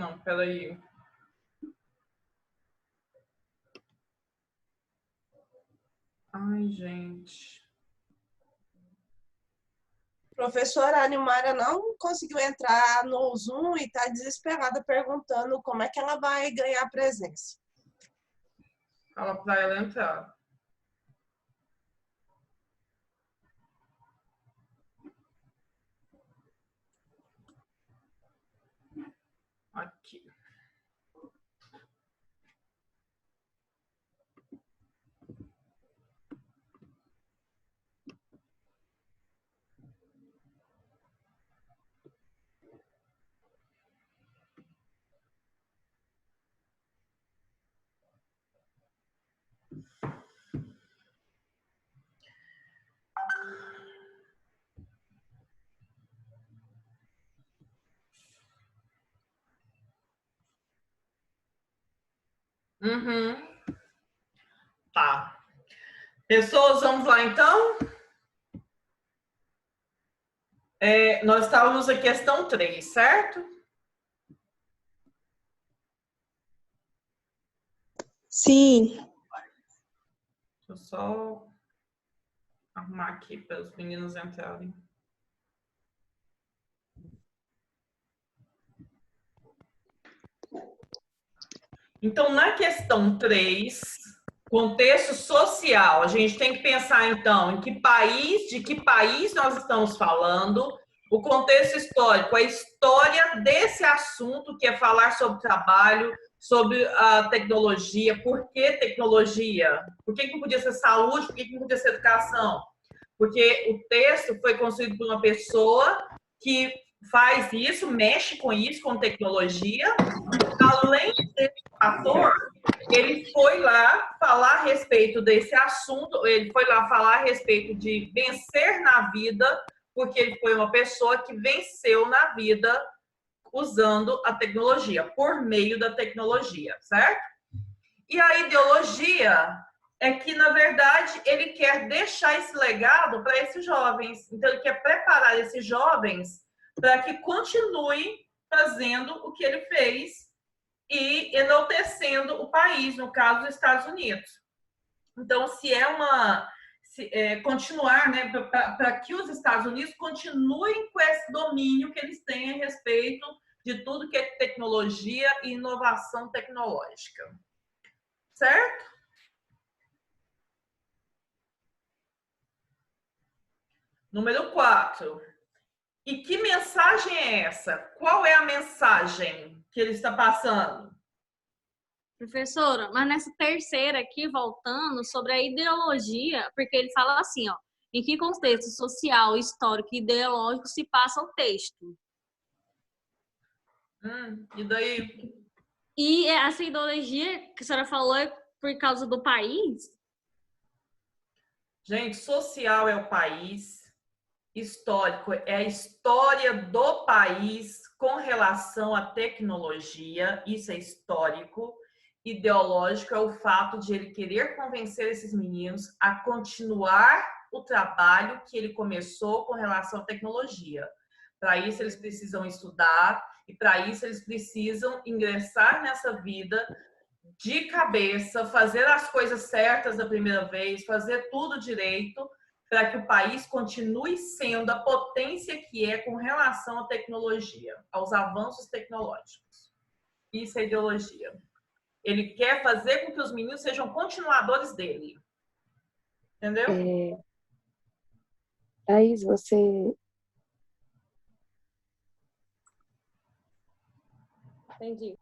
não, peraí. Ai, gente. Professora Animara não conseguiu entrar no Zoom e está desesperada perguntando como é que ela vai ganhar presença. Fala para ela entrar. Aqui. Uhum. Tá. Pessoas, vamos lá então? Nós estávamos na questão 3, certo? Sim. Deixa eu só arrumar aqui para os meninos entrarem. Então, na questão 3, contexto social, a gente tem que pensar, então, de que país nós estamos falando, o contexto histórico, a história desse assunto, que é falar sobre trabalho, sobre a tecnologia, por que tecnologia? Por que não podia ser saúde? Por que não podia ser educação? Porque o texto foi construído por uma pessoa que faz isso, mexe com isso, com tecnologia. Além desse fator, ele foi lá falar a respeito desse assunto, ele foi lá falar a respeito de vencer na vida, porque ele foi uma pessoa que venceu na vida usando a tecnologia, por meio da tecnologia, certo? E a ideologia é que, na verdade, ele quer deixar esse legado para esses jovens. Então, ele quer preparar esses jovens para que continuem fazendo o que ele fez e enaltecendo o país, no caso dos Estados Unidos. Então, continuar, né, para que os Estados Unidos continuem com esse domínio que eles têm a respeito de tudo que é tecnologia e inovação tecnológica. Certo? Número 4. E que mensagem é essa? Qual é a mensagem que ele está passando? Professora, mas nessa terceira aqui, voltando sobre a ideologia, porque ele fala assim, ó, em que contexto social, histórico e ideológico se passa o texto? E daí? E essa ideologia que a senhora falou é por causa do país? Gente, social é o país, histórico é a história do país com relação à tecnologia, isso é histórico. Ideológico é o fato de ele querer convencer esses meninos a continuar o trabalho que ele começou com relação à tecnologia. Para isso, eles precisam estudar e, para isso, eles precisam ingressar nessa vida de cabeça, fazer as coisas certas da primeira vez, fazer tudo direito, para que o país continue sendo a potência que é com relação à tecnologia, aos avanços tecnológicos. Isso é ideologia. Ele quer fazer com que os meninos sejam continuadores dele. Entendeu? Thaís, você... Entendi.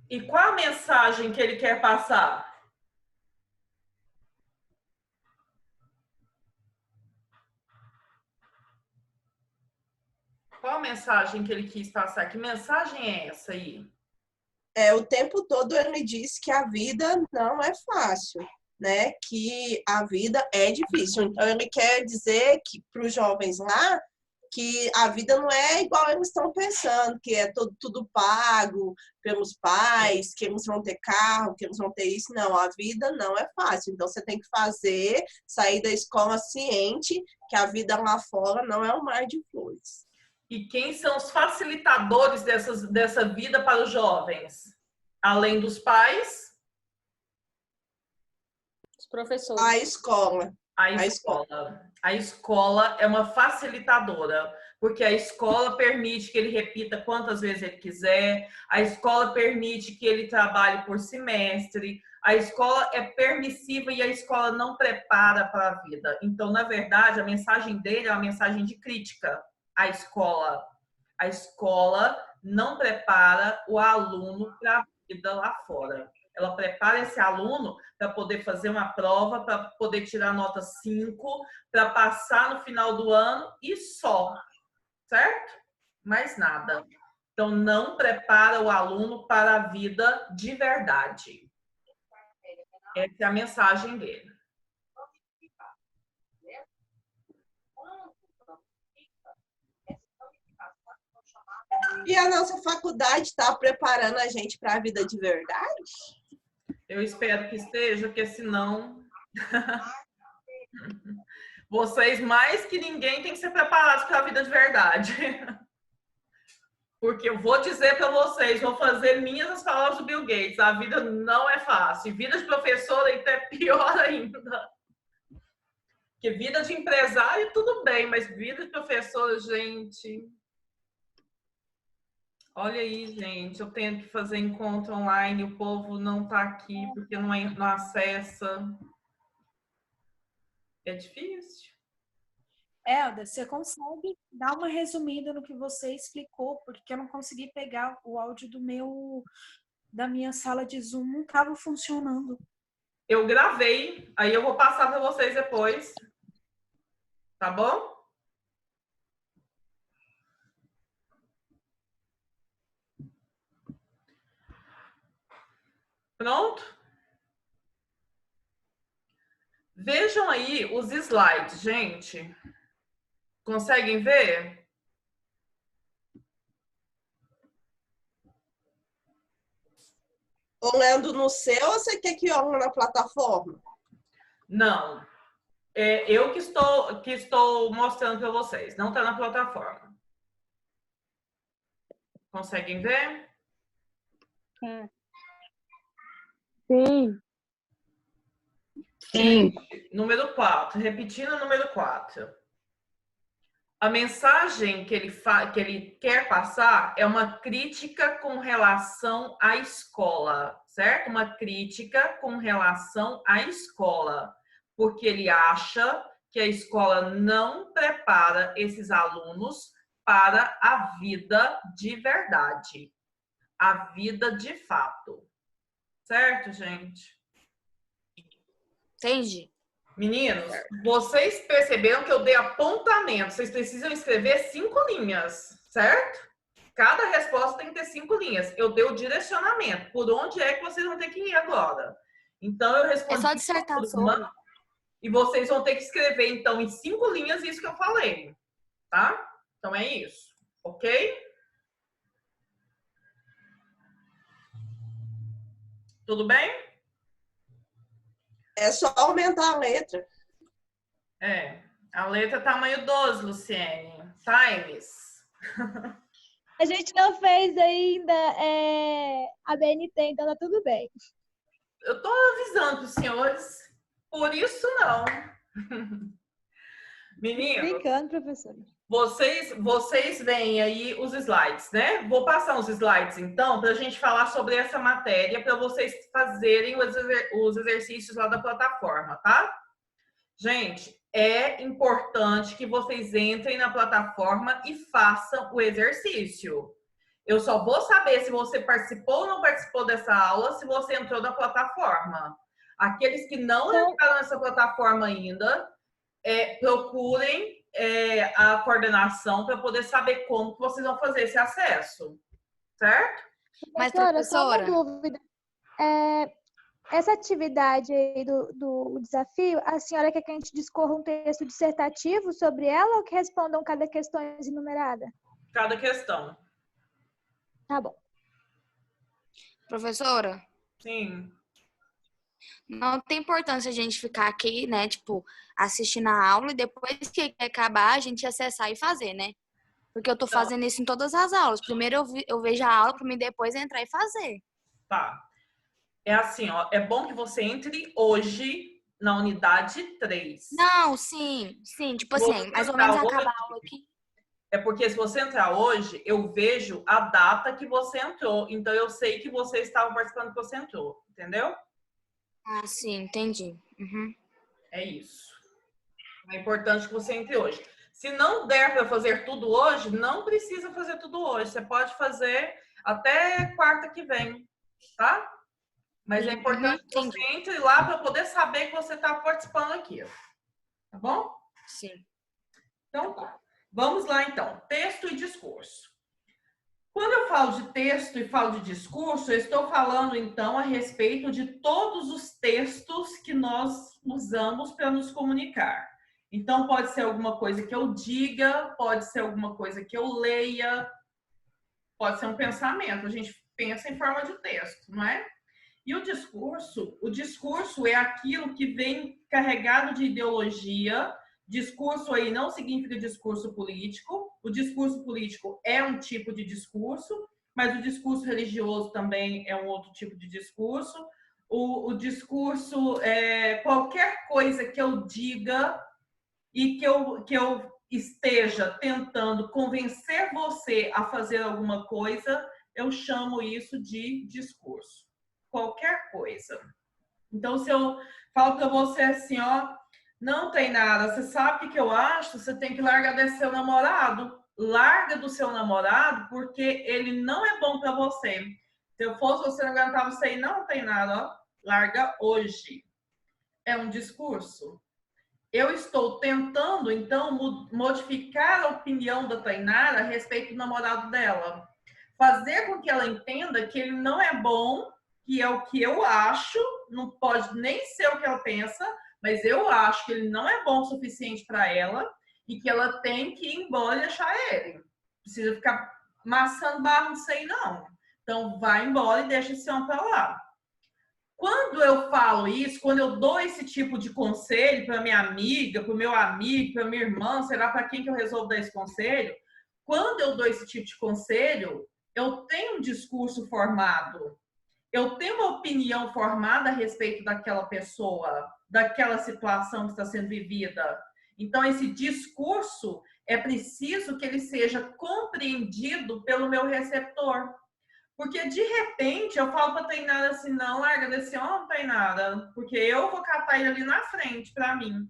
E qual a mensagem que ele quer passar? Qual a mensagem que ele quis passar? Que mensagem é essa aí? O tempo todo ele diz que a vida não é fácil, né? Que a vida é difícil. Então, ele quer dizer que para os jovens lá que a vida não é igual eles estão pensando, que é tudo pago pelos pais, que eles vão ter carro, que eles vão ter isso. Não, a vida não é fácil. Então, você tem que sair da escola ciente que a vida lá fora não é um mar de flores. E quem são os facilitadores dessa vida para os jovens? Além dos pais, Os professores. A escola. a escola. A escola é uma facilitadora, porque a escola permite que ele repita quantas vezes ele quiser, a escola permite que ele trabalhe por semestre, a escola é permissiva e a escola não prepara para a vida. Então, na verdade, a mensagem dele é uma mensagem de crítica à escola. A escola não prepara o aluno para a vida lá fora. Ela prepara esse aluno para poder fazer uma prova, para poder tirar nota 5, para passar no final do ano e só, certo? Mais nada. Então, não prepara o aluno para a vida de verdade. Essa é a mensagem dele. E a nossa faculdade está preparando a gente para a vida de verdade? Eu espero que esteja, porque senão vocês, mais que ninguém, têm que ser preparados para a vida de verdade. Porque eu vou dizer para vocês, vou fazer minhas as palavras do Bill Gates, a vida não é fácil. E vida de professora então é pior ainda. Porque vida de empresário, tudo bem, mas vida de professora, gente... Olha aí, gente, eu tenho que fazer encontro online, o povo não está aqui porque não acessa. É difícil. Elda, você consegue dar uma resumida no que você explicou, porque eu não consegui pegar o áudio da minha sala de Zoom, não estava funcionando. Eu gravei, aí eu vou passar para vocês depois. Tá bom? Pronto? Vejam aí os slides, gente. Conseguem ver? Olhando no seu ou você quer que olhe na plataforma? Não. É eu que estou mostrando para vocês. Não está na plataforma. Conseguem ver? Sim. Sim. Número 4. Repetindo o número 4. A mensagem que ele quer passar é uma crítica com relação à escola, certo? Uma crítica com relação à escola, porque ele acha que a escola não prepara esses alunos para a vida de verdade, a vida de fato. Certo, gente? Entendi. Meninos, vocês perceberam que eu dei apontamento. Vocês precisam escrever 5 linhas, certo? Cada resposta tem que ter 5 linhas. Eu dei o direcionamento. Por onde é que vocês vão ter que ir agora? Então, eu respondi. É só dissertar sobre. E vocês vão ter que escrever, então, em 5 linhas isso que eu falei. Tá? Então, é isso. Ok? Tudo bem? É só aumentar a letra. É. A letra tamanho 12, Luciene. Times. A gente não fez ainda a BNT, então tá tudo bem. Eu tô avisando os senhores. Por isso, não. Meninos, Brincando, professora. vocês veem aí os slides, né? Vou passar uns slides, então, para a gente falar sobre essa matéria, para vocês fazerem os exercícios lá da plataforma, tá? Gente, é importante que vocês entrem na plataforma e façam o exercício. Eu só vou saber se você participou ou não participou dessa aula se você entrou na plataforma. Aqueles que não entraram nessa plataforma ainda, procurem a coordenação para poder saber como que vocês vão fazer esse acesso, certo? Mas, Professora, só uma professora, dúvida. Essa atividade aí do desafio, a senhora quer que a gente discorra um texto dissertativo sobre ela ou que respondam cada questão enumerada? Cada questão. Tá bom. professora, Sim. não tem importância a gente ficar aqui, né, tipo, assistindo a aula e depois que acabar a gente acessar e fazer, né? Porque eu tô fazendo isso em todas as aulas. Primeiro eu vejo a aula para mim depois entrar e fazer. Tá. É assim, ó, é bom que você entre hoje na unidade 3. Não, sim, tipo assim, mais ou menos acaba a aula aqui. É porque se você entrar hoje, eu vejo a data que você entrou. Então, eu sei que você estava participando que você entrou. Entendeu? Ah, sim, entendi. Uhum. É isso. É importante que você entre hoje. Se não der para fazer tudo hoje, não precisa fazer tudo hoje. Você pode fazer até quarta que vem, tá? Mas é importante que você entre lá para poder saber que você está participando aqui. Tá bom? Sim. Então, tá. Vamos lá, então. Texto e discurso. Quando eu falo de texto e falo de discurso, eu estou falando, então, a respeito de todos os textos que nós usamos para nos comunicar. Então, pode ser alguma coisa que eu diga, pode ser alguma coisa que eu leia, pode ser um pensamento. A gente pensa em forma de texto, não é? E o discurso é aquilo que vem carregado de ideologia. Discurso aí não significa discurso político. O discurso político é um tipo de discurso, mas o discurso religioso também é um outro tipo de discurso. O discurso é qualquer coisa que eu diga e que eu esteja tentando convencer você a fazer alguma coisa, eu chamo isso de discurso. Qualquer coisa. Então, se eu falo para você assim, ó, não tem nada, você sabe o que eu acho? Você tem que largar desse seu namorado. Larga do seu namorado, porque ele não é bom para você. Se eu fosse, você não aguentava você e não tem nada, ó. Larga hoje. É um discurso. Eu estou tentando, então, modificar a opinião da Tainara a respeito do namorado dela. Fazer com que ela entenda que ele não é bom, que é o que eu acho, não pode nem ser o que ela pensa, mas eu acho que ele não é bom o suficiente para ela e que ela tem que ir embora e deixar ele. Não precisa ficar maçando barro nisso aí, não. Então, vai embora e deixa esse homem para lá. Quando eu falo isso, quando eu dou esse tipo de conselho para minha amiga, para o meu amigo, para minha irmã, será para quem que eu resolvo dar esse conselho? Quando eu dou esse tipo de conselho, eu tenho um discurso formado. Eu tenho uma opinião formada a respeito daquela pessoa, daquela situação que está sendo vivida. Então, esse discurso é preciso que ele seja compreendido pelo meu receptor. Porque, de repente, eu falo para a Tainara assim, não, larga desse homem, Tainara, porque eu vou catar ele ali na frente para mim.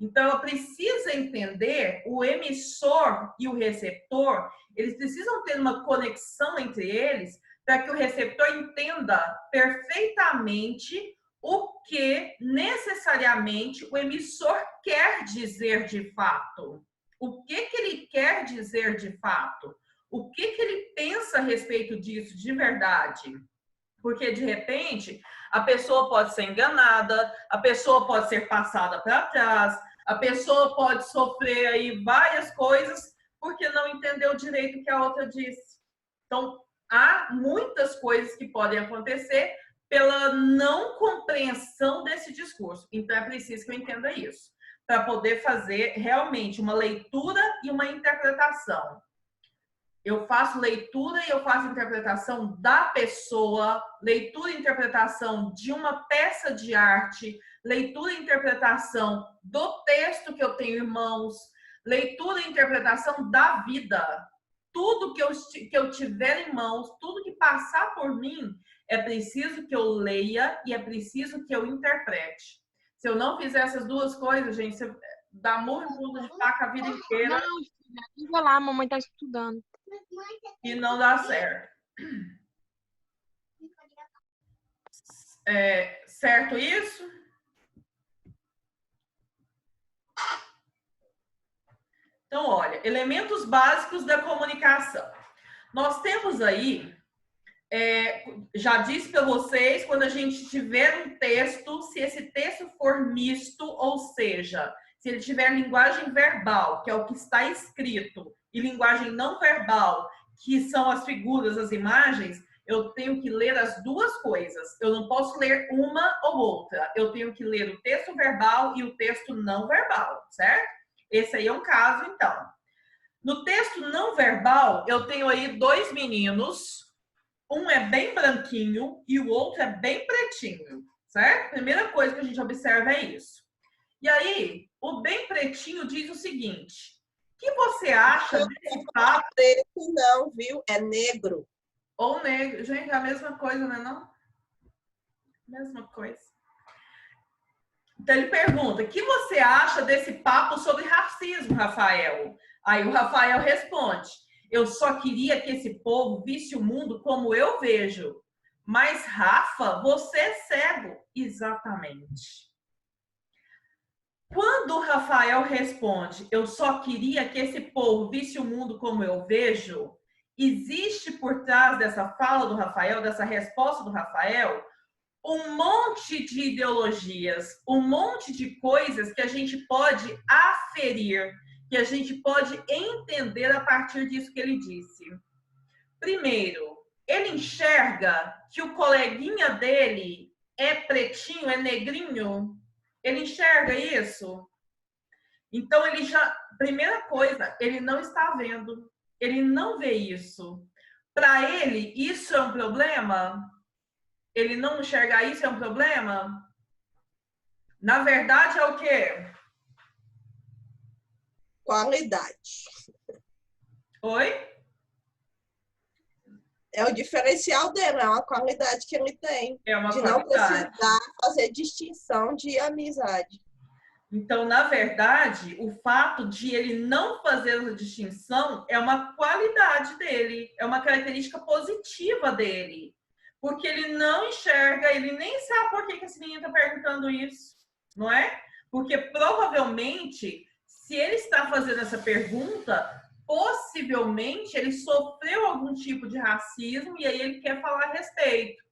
Então, ela precisa entender, o emissor e o receptor, eles precisam ter uma conexão entre eles para que o receptor entenda perfeitamente o que necessariamente o emissor quer dizer de fato. O que ele quer dizer de fato? O que ele pensa a respeito disso de verdade? Porque, de repente, a pessoa pode ser enganada, a pessoa pode ser passada para trás, a pessoa pode sofrer aí várias coisas porque não entendeu direito o que a outra disse. Então, há muitas coisas que podem acontecer pela não compreensão desse discurso. Então, é preciso que eu entenda isso, para poder fazer realmente uma leitura e uma interpretação. Eu faço leitura e eu faço interpretação da pessoa, leitura e interpretação de uma peça de arte, leitura e interpretação do texto que eu tenho em mãos, leitura e interpretação da vida. Tudo que eu tiver em mãos, tudo que passar por mim, é preciso que eu leia e é preciso que eu interprete. Se eu não fizer essas duas coisas, gente, você dá muito ponto de faca a vida inteira. Não, filha, diga lá, a mamãe tá estudando. E não dá certo. Certo isso? Então, olha, elementos básicos da comunicação. Nós temos aí, já disse para vocês, quando a gente tiver um texto, se esse texto for misto, ou seja, se ele tiver linguagem verbal, que é o que está escrito, e linguagem não verbal, que são as figuras, as imagens, eu tenho que ler as duas coisas. Eu não posso ler uma ou outra. Eu tenho que ler o texto verbal e o texto não verbal, certo? Esse aí é um caso, então. No texto não verbal, eu tenho aí dois meninos. Um é bem branquinho e o outro é bem pretinho, certo? Primeira coisa que a gente observa é isso. E aí, o bem pretinho diz o seguinte: o que você acha desse papo? Preto não, viu? É negro. Ou negro. Gente, é a mesma coisa, né? Não? Mesma coisa. Então ele pergunta: o que você acha desse papo sobre racismo, Rafael? Aí o Rafael responde: eu só queria que esse povo visse o mundo como eu vejo. Mas, Rafa, você é cego. Exatamente. Quando o Rafael responde: eu só queria que esse povo visse o mundo como eu vejo, existe por trás dessa fala do Rafael, dessa resposta do Rafael, um monte de ideologias, um monte de coisas que a gente pode aferir, que a gente pode entender a partir disso que ele disse. Primeiro, ele enxerga que o coleguinha dele é pretinho, é negrinho. Ele enxerga isso. Então, ele já... Primeira coisa, ele não está vendo. Ele não vê isso. Para ele, isso é um problema? Ele não enxergar isso é um problema? Na verdade, é o quê? Qualidade. Oi? É o diferencial dele, é uma qualidade que ele tem. É uma de não qualidade. precisar fazer distinção de amizade. Então, na verdade, o fato de ele não fazer essa distinção é uma qualidade dele, é uma característica positiva dele. Porque ele não enxerga, ele nem sabe por que esse menino está perguntando isso, não é? Porque provavelmente, se ele está fazendo essa pergunta, possivelmente ele sofreu algum tipo de racismo e aí ele quer falar a respeito.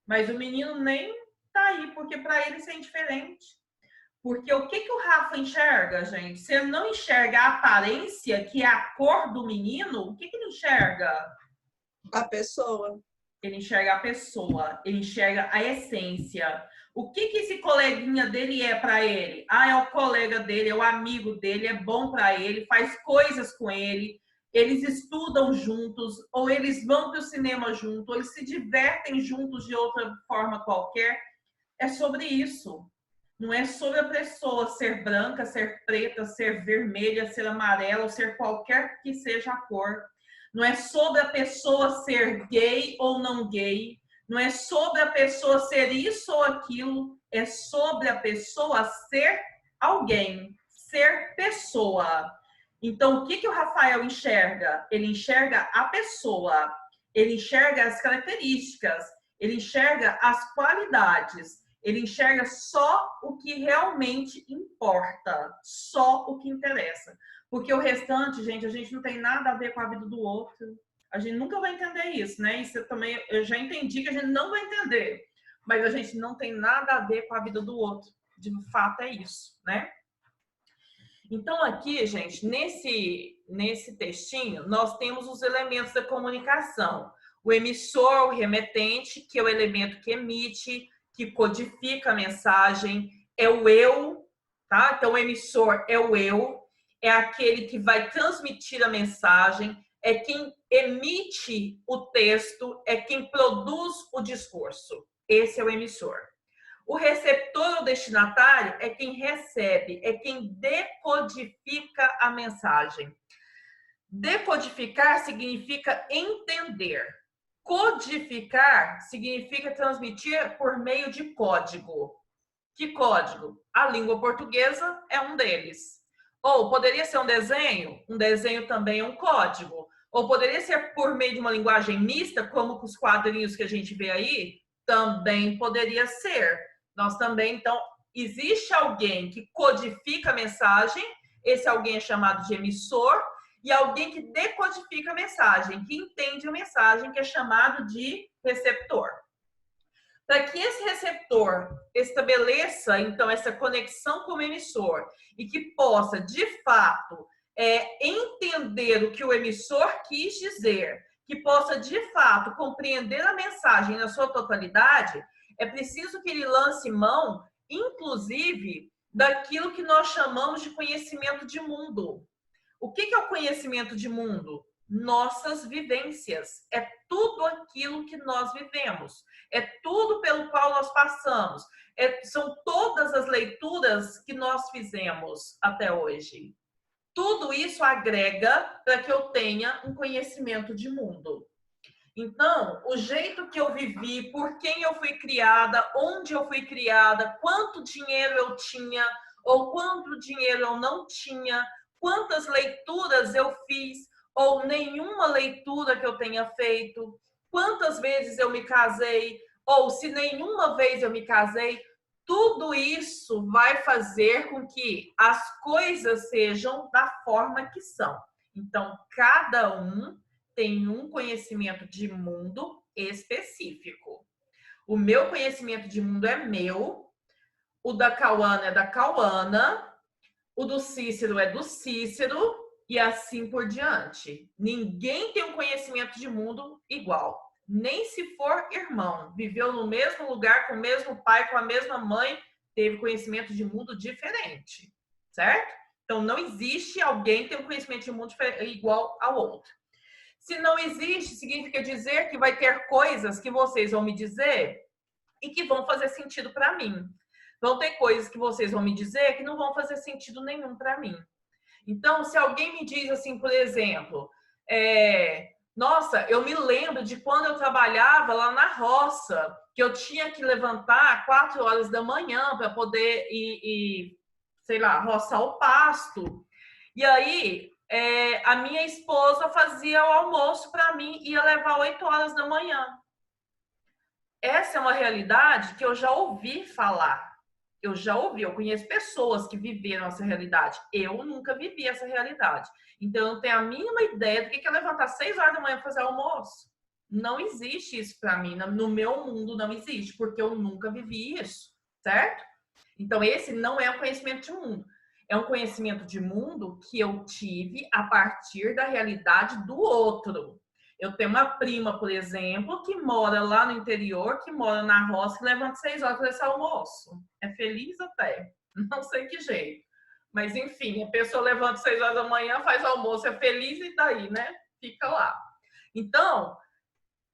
Mas o menino nem está aí, porque para ele isso é indiferente. Porque o que o Rafa enxerga, gente? Se ele não enxerga a aparência, que é a cor do menino, o que ele enxerga? A pessoa. Ele enxerga a pessoa, ele enxerga a essência. O que esse coleguinha dele é para ele? Ah, é o colega dele, é o amigo dele, é bom para ele, faz coisas com ele, eles estudam juntos, ou eles vão para o cinema juntos, ou eles se divertem juntos de outra forma qualquer. É sobre isso. Não é sobre a pessoa ser branca, ser preta, ser vermelha, ser amarela, ou ser qualquer que seja a cor. Não é sobre a pessoa ser gay ou não gay. Não é sobre a pessoa ser isso ou aquilo. É sobre a pessoa ser alguém, ser pessoa. Então, o que o Rafael enxerga? Ele enxerga a pessoa, ele enxerga as características, ele enxerga as qualidades. Ele enxerga só o que realmente importa, só o que interessa. Porque o restante, gente, a gente não tem nada a ver com a vida do outro. A gente nunca vai entender isso, né? Isso também, eu já entendi que a gente não vai entender. Mas a gente não tem nada a ver com a vida do outro. De fato, é isso, né? Então, aqui, gente, nesse textinho, nós temos os elementos da comunicação. O emissor, o remetente, que é o elemento que emite, que codifica a mensagem, é o eu, tá? Então, o emissor é o eu, é aquele que vai transmitir a mensagem, é quem emite o texto, é quem produz o discurso. Esse é o emissor. O receptor ou destinatário é quem recebe, é quem decodifica a mensagem. Decodificar significa entender. Codificar significa transmitir por meio de código. Que código? A língua portuguesa é um deles. Ou poderia ser um desenho também é um código. Ou poderia ser por meio de uma linguagem mista, como os quadrinhos que a gente vê aí, também poderia ser. Nós também, então, existe alguém que codifica a mensagem, esse alguém é chamado de emissor, e alguém que decodifica a mensagem, que entende a mensagem, que é chamado de receptor. Para que esse receptor estabeleça, então, essa conexão com o emissor e que possa, de fato, entender o que o emissor quis dizer, que possa, de fato, compreender a mensagem na sua totalidade, é preciso que ele lance mão, inclusive, daquilo que nós chamamos de conhecimento de mundo. O que é o conhecimento de mundo? Nossas vivências. É tudo aquilo que nós vivemos. É tudo pelo qual nós passamos. São todas as leituras que nós fizemos até hoje. Tudo isso agrega para que eu tenha um conhecimento de mundo. Então, o jeito que eu vivi, por quem eu fui criada, onde eu fui criada, quanto dinheiro eu tinha ou quanto dinheiro eu não tinha, quantas leituras eu fiz ou nenhuma leitura que eu tenha feito, quantas vezes eu me casei ou se nenhuma vez eu me casei, tudo isso vai fazer com que as coisas sejam da forma que são. Então, cada um tem um conhecimento de mundo específico. O meu conhecimento de mundo é meu, o da Cauana é da Cauana, o do Cícero é do Cícero e assim por diante. Ninguém tem um conhecimento de mundo igual. Nem se for irmão, viveu no mesmo lugar, com o mesmo pai, com a mesma mãe, teve conhecimento de mundo diferente, certo? Então, não existe alguém que tenha um conhecimento de mundo igual ao outro. Se não existe, significa dizer que vai ter coisas que vocês vão me dizer e que vão fazer sentido para mim. Vão ter coisas que vocês vão me dizer que não vão fazer sentido nenhum para mim. Então, se alguém me diz assim, por exemplo, nossa, eu me lembro de quando eu trabalhava lá na roça, que eu tinha que levantar 4 horas da manhã para poder ir, sei lá, roçar o pasto. E aí, a minha esposa fazia o almoço para mim e ia levar 8 horas da manhã. Essa é uma realidade que eu já ouvi falar. Eu conheço pessoas que viveram essa realidade. Eu nunca vivi essa realidade. Então, eu não tenho a mínima ideia do que é levantar 6 horas da manhã para fazer almoço. Não existe isso para mim. No meu mundo não existe, porque eu nunca vivi isso, certo? Então, esse não é o conhecimento de mundo. É um conhecimento de mundo que eu tive a partir da realidade do outro. Eu tenho uma prima, por exemplo, que mora lá no interior, que mora na roça, que levanta 6 horas para esse almoço. É feliz até. Não sei que jeito. Mas, enfim, a pessoa levanta 6 horas da manhã, faz almoço, é feliz e daí, né? Fica lá. Então,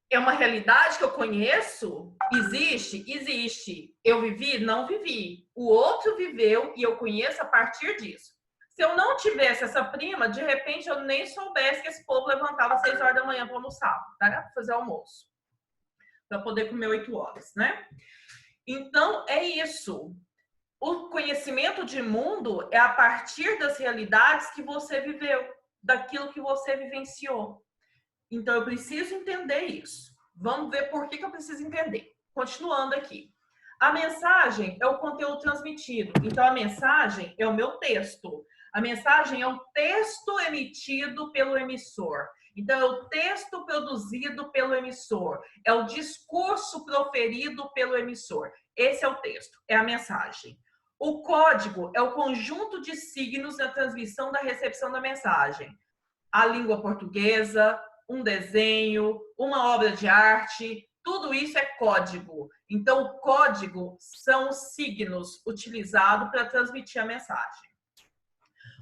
é uma realidade que eu conheço? Existe? Existe. Eu vivi? Não vivi. O outro viveu e eu conheço a partir disso. Se eu não tivesse essa prima, de repente eu nem soubesse que esse povo levantava 6 horas da manhã para almoçar, tá? Para fazer almoço. Para poder comer 8 horas, né? Então, é isso. O conhecimento de mundo é a partir das realidades que você viveu, daquilo que você vivenciou. Então, eu preciso entender isso. Vamos ver por que eu preciso entender. Continuando aqui. A mensagem é o conteúdo transmitido. Então, a mensagem é o meu texto. A mensagem é o texto emitido pelo emissor. Então, é o texto produzido pelo emissor. É o discurso proferido pelo emissor. Esse é o texto, é a mensagem. O código é o conjunto de signos na transmissão da recepção da mensagem. A língua portuguesa, um desenho, uma obra de arte, tudo isso é código. Então, o código são os signos utilizados para transmitir a mensagem.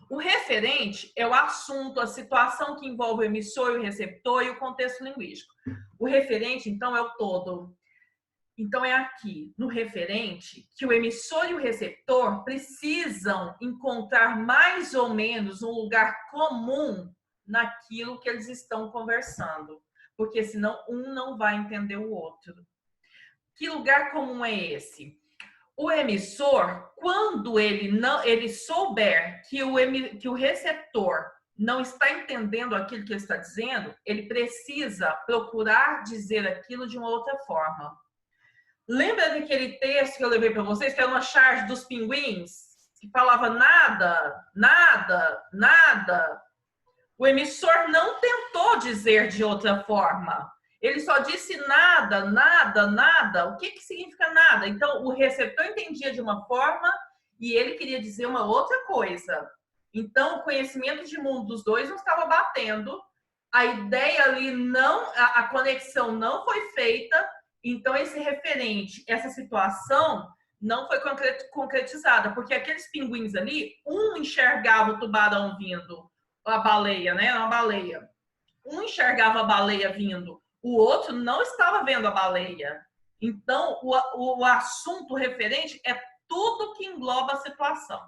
O referente é o assunto, a situação que envolve o emissor e o receptor e o contexto linguístico. O referente, então, é o todo. Então, é aqui, no referente, que o emissor e o receptor precisam encontrar mais ou menos um lugar comum naquilo que eles estão conversando, porque senão um não vai entender o outro. Que lugar comum é esse? O emissor, quando ele souber que o receptor não está entendendo aquilo que ele está dizendo, ele precisa procurar dizer aquilo de uma outra forma. Lembra daquele texto que eu levei para vocês, que era uma charge dos pinguins? Que falava nada, nada, nada. O emissor não tentou dizer de outra forma. Ele só disse nada, nada, nada. O que significa nada? Então, o receptor entendia de uma forma e ele queria dizer uma outra coisa. Então, o conhecimento de mundo dos dois não estava batendo. A ideia ali a conexão não foi feita. Então, esse referente, essa situação não foi concretizada. Porque aqueles pinguins ali, um enxergava o tubarão vindo, a baleia, né? Uma baleia. Um enxergava a baleia vindo, o outro não estava vendo a baleia. Então, o assunto referente é tudo que engloba a situação.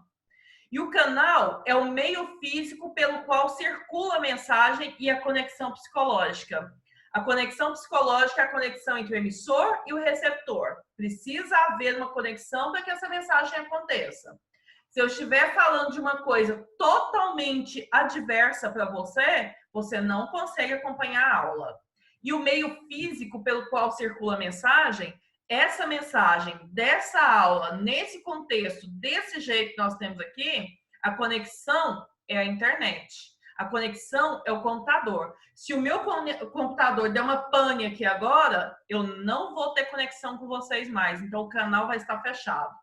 E o canal é o meio físico pelo qual circula a mensagem e a conexão psicológica. A conexão psicológica é a conexão entre o emissor e o receptor. Precisa haver uma conexão para que essa mensagem aconteça. Se eu estiver falando de uma coisa totalmente adversa para você, você não consegue acompanhar a aula. E o meio físico pelo qual circula a mensagem, essa mensagem dessa aula, nesse contexto, desse jeito que nós temos aqui, a conexão é a internet. A conexão é o computador. Se o meu computador der uma pane aqui agora, eu não vou ter conexão com vocês mais. Então, o canal vai estar fechado.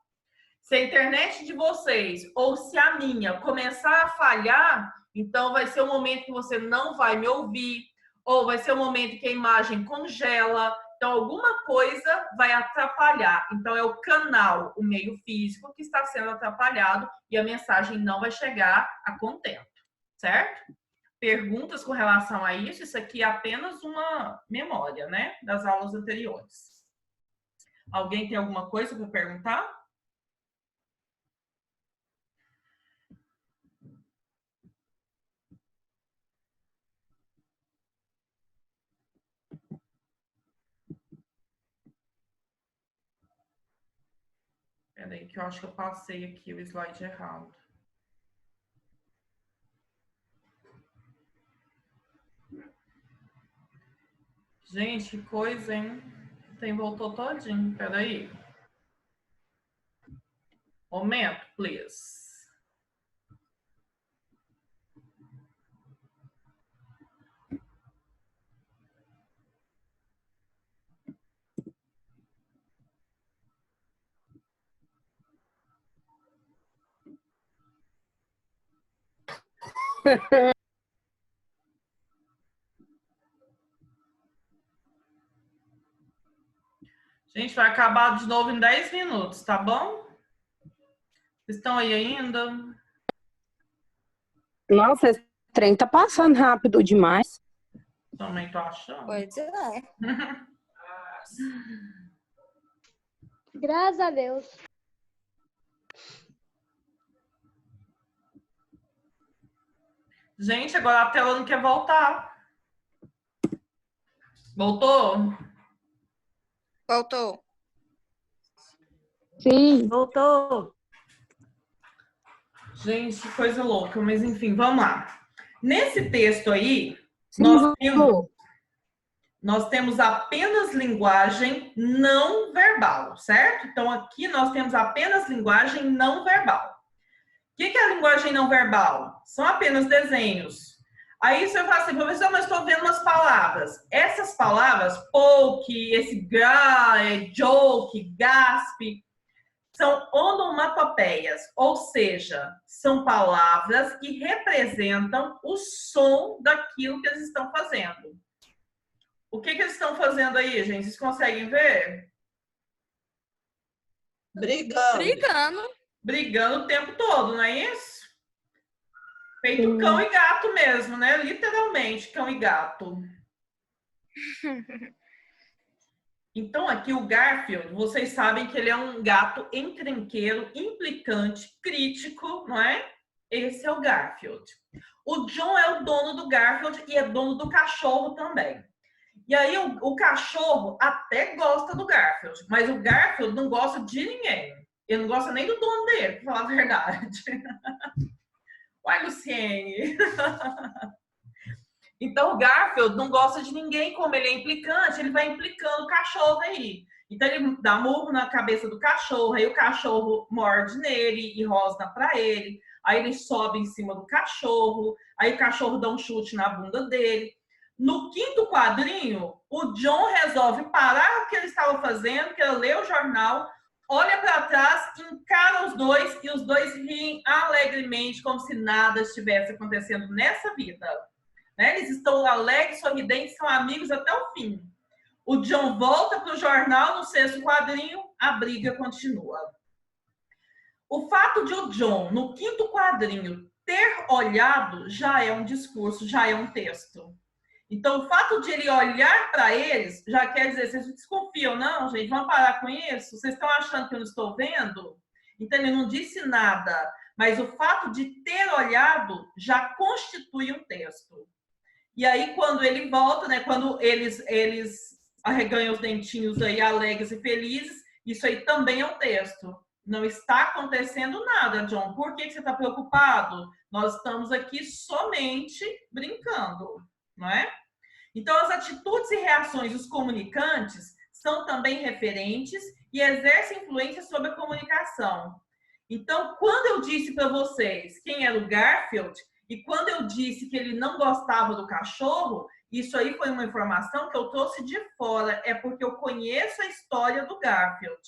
Se a internet de vocês, ou se a minha, começar a falhar, então vai ser o momento que você não vai me ouvir, ou vai ser o momento que a imagem congela. Então, alguma coisa vai atrapalhar. Então, é o canal, o meio físico, que está sendo atrapalhado e a mensagem não vai chegar a contento, certo? Perguntas com relação a isso? Isso aqui é apenas uma memória, né? Das aulas anteriores. Alguém tem alguma coisa para perguntar? Peraí, que eu acho que eu passei aqui o slide errado. Gente, que coisa, hein? Voltou todinho. Peraí. Momento, please. Gente, vai acabar de novo em 10 minutos, tá bom? Vocês estão aí ainda? Nossa, esse trem tá passando rápido demais. Também tô achando. Pois é. Graças a Deus. Gente, agora a tela não quer voltar. Voltou? Voltou. Sim. Voltou. Gente, que coisa louca. Mas enfim, vamos lá. Nesse texto aí, Sim, nós temos apenas linguagem não verbal, certo? Então, aqui nós temos apenas linguagem não verbal. O que é a linguagem não verbal? São apenas desenhos. Aí você fala assim, professor, mas estou vendo umas palavras. Essas palavras, poke, esse gra, joke, gasp, são onomatopeias, ou seja, são palavras que representam o som daquilo que eles estão fazendo. O que eles estão fazendo aí, gente? Vocês conseguem ver? Brigando. Brigando o tempo todo, não é isso? Feito cão e gato mesmo, né? Literalmente, cão e gato. Então, aqui o Garfield, vocês sabem que ele é um gato encrenqueiro, implicante, crítico, não é? Esse é o Garfield. O John é o dono do Garfield e é dono do cachorro também. E aí o cachorro até gosta do Garfield, mas o Garfield não gosta de ninguém. Ele não gosta nem do dono dele, pra falar a verdade. Uai, Luciene. Então o Garfield não gosta de ninguém, como ele é implicante, ele vai implicando o cachorro aí. Então ele dá murro na cabeça do cachorro, aí o cachorro morde nele e rosna pra ele. Aí ele sobe em cima do cachorro, aí o cachorro dá um chute na bunda dele. No quinto quadrinho, o John resolve parar o que ele estava fazendo, que ele lê o jornal, olha para trás, encara os dois e os dois riem alegremente, como se nada estivesse acontecendo nessa vida. Né? Eles estão alegres, sorridentes, são amigos até o fim. O John volta para o jornal, no sexto quadrinho, a briga continua. O fato de o John, no quinto quadrinho, ter olhado já é um discurso, já é um texto. Então, o fato de ele olhar para eles já quer dizer, vocês desconfiam, não, gente, vamos parar com isso? Vocês estão achando que eu não estou vendo? Então, ele não disse nada, mas o fato de ter olhado já constitui um texto. E aí, quando ele volta, né, quando eles arreganham os dentinhos aí, alegres e felizes, isso aí também é um texto. Não está acontecendo nada, John. Por que você está preocupado? Nós estamos aqui somente brincando, não é? Então, as atitudes e reações dos comunicantes são também referentes e exercem influência sobre a comunicação. Então, quando eu disse para vocês quem era o Garfield e quando eu disse que ele não gostava do cachorro, isso aí foi uma informação que eu trouxe de fora, é porque eu conheço a história do Garfield.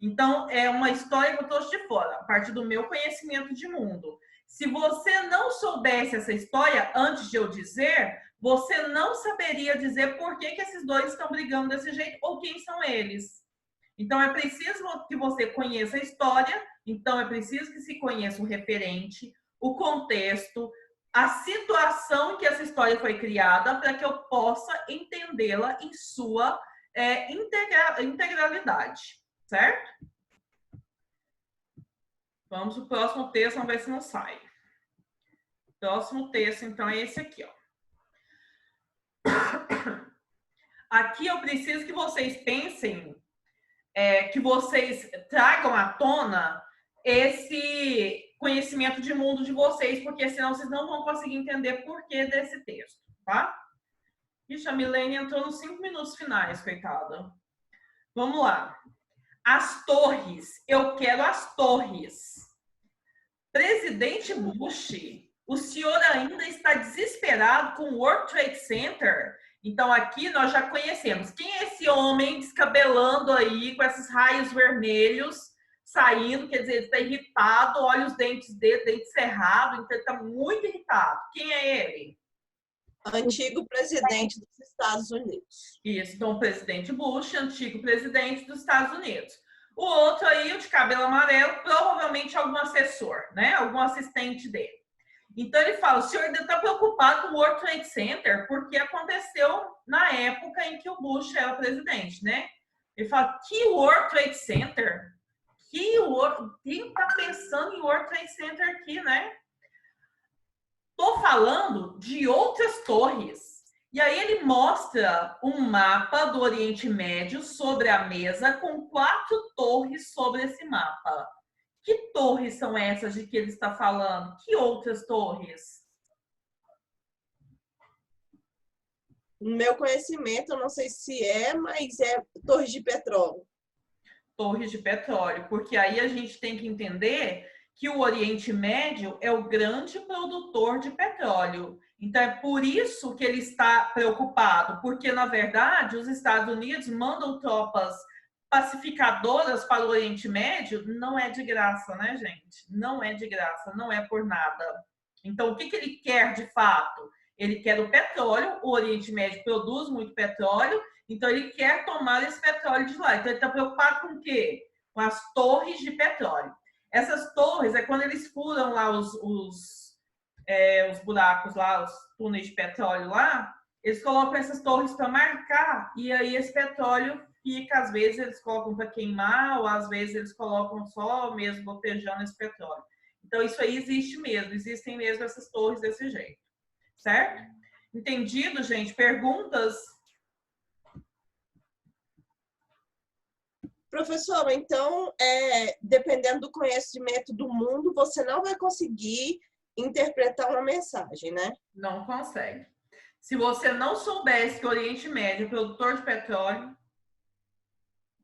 Então, é uma história que eu trouxe de fora, a partir do meu conhecimento de mundo. Se você não soubesse essa história antes de eu dizer, você não saberia dizer por que esses dois estão brigando desse jeito ou quem são eles. Então, é preciso que você conheça a história, então é preciso que se conheça o referente, o contexto, a situação em que essa história foi criada para que eu possa entendê-la em sua integralidade. Certo? Vamos pro próximo texto, vamos ver se não sai. Próximo texto, então, é esse aqui, ó. Aqui eu preciso que vocês pensem, que vocês tragam à tona esse conhecimento de mundo de vocês, porque senão vocês não vão conseguir entender por que desse texto, tá? Ixi, a Milene entrou nos 5 minutos finais, coitada. Vamos lá. As torres, eu quero as torres. Presidente Bush, o senhor ainda está desesperado com o World Trade Center? Então, aqui nós já conhecemos. Quem é esse homem descabelando aí, com esses raios vermelhos saindo? Quer dizer, ele está irritado, olha os dentes dele, dente cerrado, então ele está muito irritado. Quem é ele? Antigo presidente dos Estados Unidos. Isso, então o presidente Bush, antigo presidente dos Estados Unidos. O outro aí, o de cabelo amarelo, provavelmente algum assessor, né? Algum assistente dele. Então ele fala, o senhor ainda está preocupado com o World Trade Center porque aconteceu na época em que o Bush era presidente, né? Ele fala, que World Trade Center? Quem está pensando em World Trade Center aqui, né? Estou falando de outras torres. E aí ele mostra um mapa do Oriente Médio sobre a mesa com 4 torres sobre esse mapa. Que torres são essas de que ele está falando? Que outras torres? No meu conhecimento, eu não sei se mas é torres de petróleo. Torres de petróleo, porque aí a gente tem que entender que o Oriente Médio é o grande produtor de petróleo. Então, é por isso que ele está preocupado, porque, na verdade, os Estados Unidos mandam tropas pacificadoras para o Oriente Médio, não é de graça, né, gente? Não é de graça, não é por nada. Então, o que ele quer de fato? Ele quer o petróleo, o Oriente Médio produz muito petróleo, então ele quer tomar esse petróleo de lá. Então, ele está preocupado com o quê? Com as torres de petróleo. Essas torres é quando eles furam lá os buracos lá, os túneis de petróleo lá, eles colocam essas torres para marcar e aí esse petróleo fica, às vezes eles colocam para queimar ou às vezes eles colocam só mesmo gotejando esse petróleo. Então isso aí existe mesmo, existem mesmo essas torres desse jeito, certo? Entendido, gente? Perguntas? Professor, então, dependendo do conhecimento do mundo, você não vai conseguir interpretar uma mensagem, né? Não consegue. Se você não soubesse que o Oriente Médio é produtor de petróleo,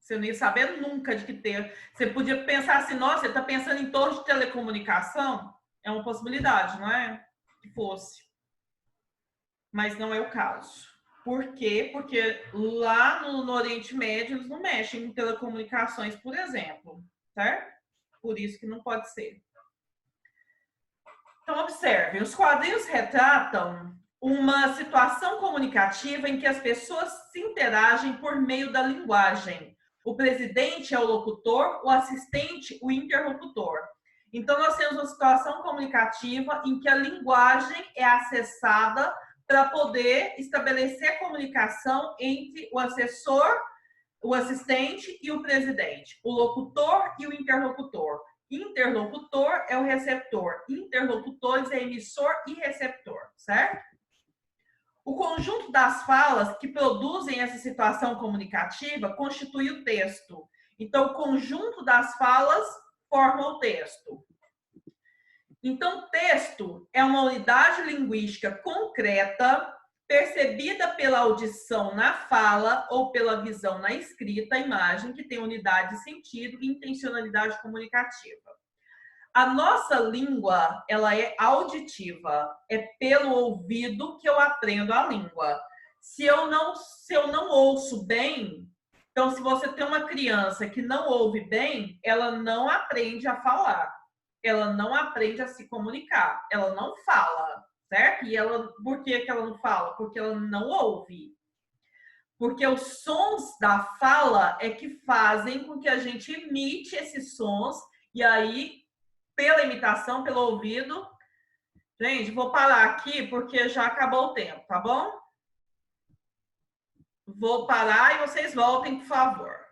você não ia saber nunca de que ter. Você podia pensar assim, nossa, você está pensando em torre de telecomunicação? É uma possibilidade, não é? Que fosse. Mas não é o caso. Por quê? Porque lá no Oriente Médio eles não mexem em telecomunicações, por exemplo, certo? Por isso que não pode ser. Então, observem, os quadrinhos retratam uma situação comunicativa em que as pessoas se interagem por meio da linguagem. O presidente é o locutor, o assistente, o interlocutor. Então, nós temos uma situação comunicativa em que a linguagem é acessada para poder estabelecer a comunicação entre o assessor, o assistente e o presidente, o locutor e o interlocutor. Interlocutor é o receptor, interlocutores é emissor e receptor, certo? O conjunto das falas que produzem essa situação comunicativa constitui o texto. Então, o conjunto das falas forma o texto. Então, texto é uma unidade linguística concreta, percebida pela audição na fala ou pela visão na escrita, imagem, que tem unidade de sentido e intencionalidade comunicativa. A nossa língua, ela é auditiva, é pelo ouvido que eu aprendo a língua. Se eu não ouço bem, então se você tem uma criança que não ouve bem, ela não aprende a falar, ela não aprende a se comunicar, ela não fala, certo? E por que ela não fala? Porque ela não ouve. Porque os sons da fala é que fazem com que a gente emite esses sons, e aí, pela imitação, pelo ouvido... Gente, vou parar aqui porque já acabou o tempo, tá bom? Vou parar e vocês voltem, por favor.